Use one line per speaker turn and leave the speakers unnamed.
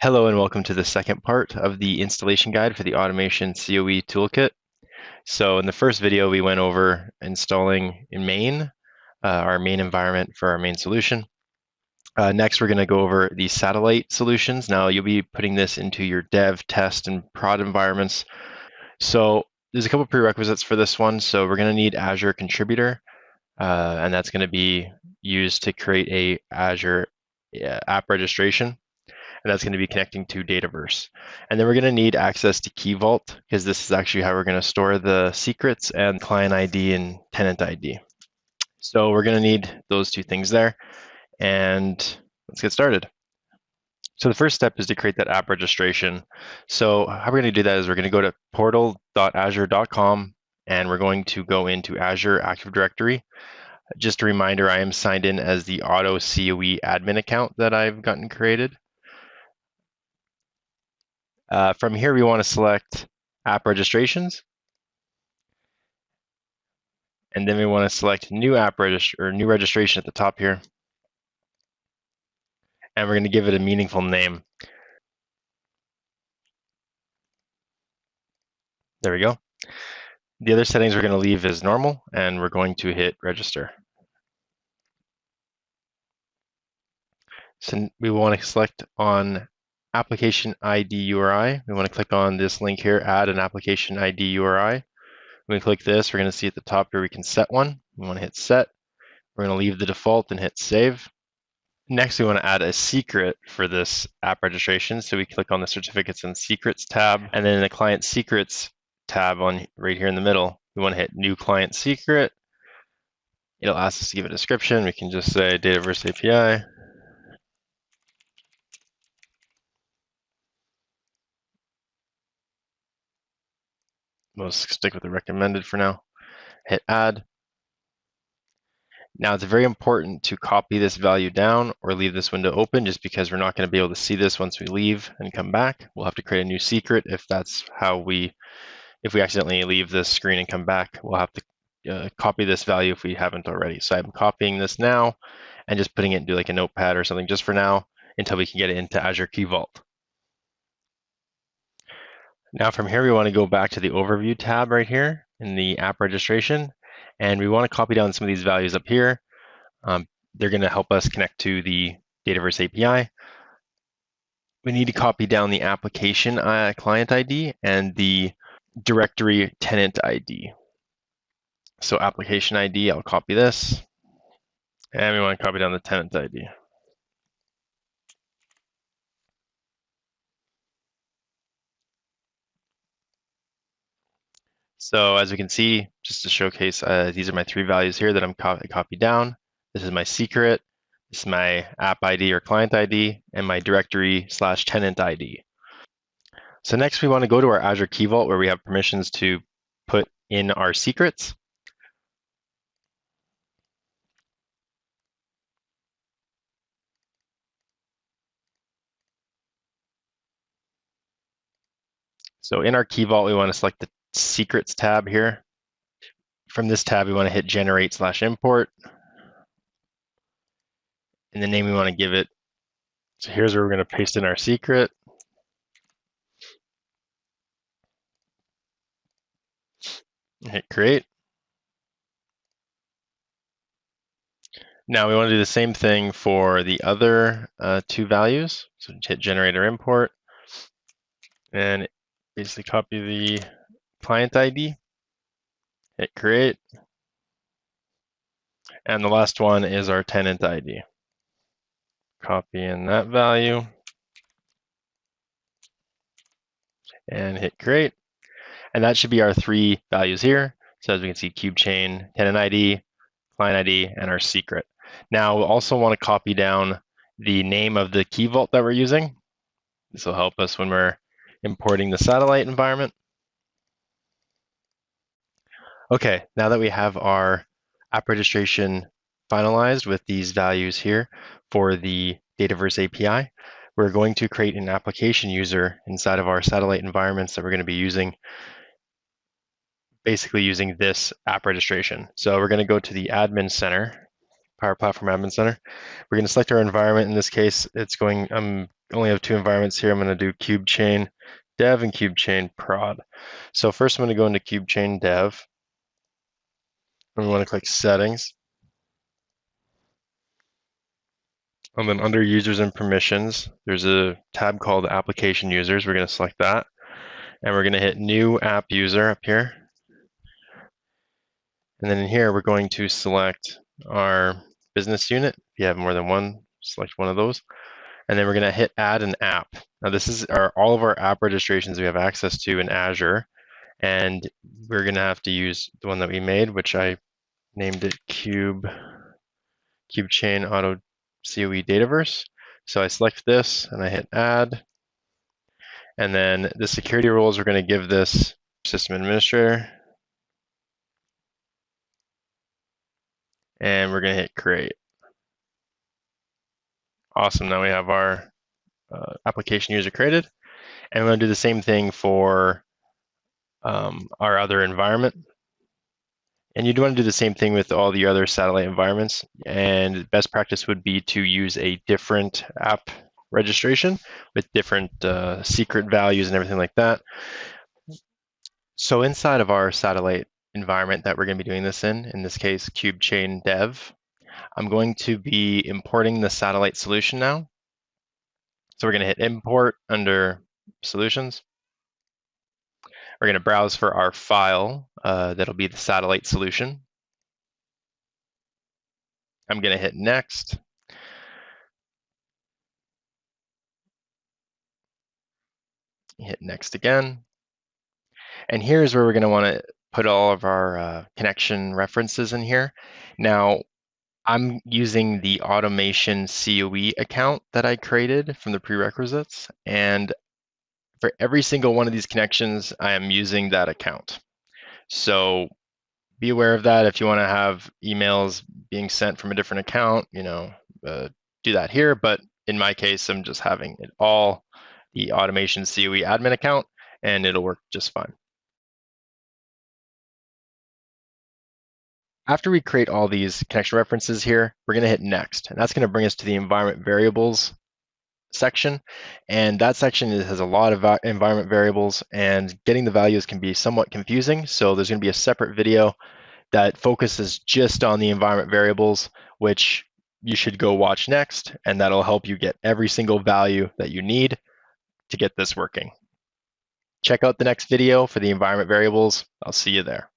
Hello and welcome to the second part of the installation guide for the Automation COE Toolkit. So in the first video, we went over installing in main, our main environment for our main solution. Next, we're going to go over the satellite solutions. Now you'll be putting this into your dev, test, and prod environments. So there's a couple prerequisites for this one. So we're going to need Azure Contributor, and that's going to be used to create a Azure app registration. And that's going to be connecting to Dataverse. And then we're going to need access to Key Vault, because this is actually how we're going to store the secrets and client ID and tenant ID. So we're going to need those two things there. And let's get started. So the first step is to create that app registration. So how we're going to do that is we're going to go to portal.azure.com and we're going to go into Azure Active Directory. Just a reminder, I am signed in as the Auto COE admin account that I've gotten created. From here, we want to select app registrations. And then we want to select new app new registration at the top here. And we're going to give it a meaningful name. There we go. The other settings we're going to leave as normal, and we're going to hit register. So we want to select on application ID URI. We want to click on this link here, add an application ID URI. When we click this, we're going to see at the top here we can set one. We want to hit set. We're going to leave the default and hit save. Next, we want to add a secret for this app registration. So we click on the Certificates and Secrets tab, and then in the Client Secrets tab on right here in the middle, we want to hit New Client Secret. It'll ask us to give a description. We can just say Dataverse API. We'll stick with the recommended for now. Hit Add. Now it's very important to copy this value down or leave this window open, just because we're not going to be able to see this once we leave and come back. We'll have to create a new secret if we accidentally leave this screen and come back. We'll have to copy this value if we haven't already. So I'm copying this now and just putting it into like a notepad or something just for now until we can get it into Azure Key Vault. Now from here, we want to go back to the Overview tab right here in the app registration. And we want to copy down some of these values up here. They're going to help us connect to the Dataverse API. We need to copy down the application client ID and the directory tenant ID. So application ID, I'll copy this. And we want to copy down the tenant ID. So as we can see, just to showcase, these are my three values here that I'm copied down. This is my secret, this is my app ID or client ID, and my directory/tenant ID. So next we want to go to our Azure Key Vault where we have permissions to put in our secrets. So in our Key Vault, we want to select the Secrets tab here. From this tab, we want to hit Generate/Import. And the name we want to give it. So here's where we're going to paste in our secret. Hit Create. Now we want to do the same thing for the other two values. So hit Generate or Import. And basically copy the client ID, hit Create. And the last one is our tenant ID. Copy in that value and hit Create. And that should be our three values here. So as we can see, cube chain, tenant ID, client ID, and our secret. Now we'll also want to copy down the name of the Key Vault that we're using. This will help us when we're importing the satellite environment. Okay, now that we have our app registration finalized with these values here for the Dataverse API, we're going to create an application user inside of our satellite environments that we're going to be using, basically using this app registration. So we're going to go to the Admin Center, Power Platform Admin Center. We're going to select our environment. In this case, it's going, I'm only have two environments here. I'm going to do cube chain dev and cube chain prod. So first I'm going to go into cube chain dev. And we want to click settings. And then under users and permissions, there's a tab called application users. We're going to select that. And we're going to hit new app user up here. And then in here, we're going to select our business unit. If you have more than one, select one of those. And then we're going to hit add an app. Now this is all of our app registrations we have access to in Azure. And we're going to have to use the one that we made, which I named it Cube Chain Auto COE Dataverse. So I select this and I hit add. And then the security roles, we're going to give this system administrator. And we're going to hit create. Awesome. Now we have our application user created. And we're going to do the same thing for our other environment. And you'd want to do the same thing with all the other satellite environments. And best practice would be to use a different app registration with different secret values and everything like that. So inside of our satellite environment that we're going to be doing this in this case, Cube Chain Dev, I'm going to be importing the satellite solution now. So we're going to hit import under solutions. We're going to browse for our file. That'll be the satellite solution. I'm going to hit next. Hit next again. And here's where we're going to want to put all of our connection references in here. Now, I'm using the automation COE account that I created from the prerequisites. And for every single one of these connections, I am using that account. So be aware of that. If you want to have emails being sent from a different account, do that here. But in my case, I'm just having it all the automation COE admin account, and it'll work just fine. After we create all these connection references here, we're going to hit next, and that's going to bring us to the environment variables section. And that section has a lot of environment variables, and getting the values can be somewhat confusing. So there's going to be a separate video that focuses just on the environment variables, which you should go watch next, and that'll help you get every single value that you need to get this working. Check out the next video for the environment variables. I'll see you there.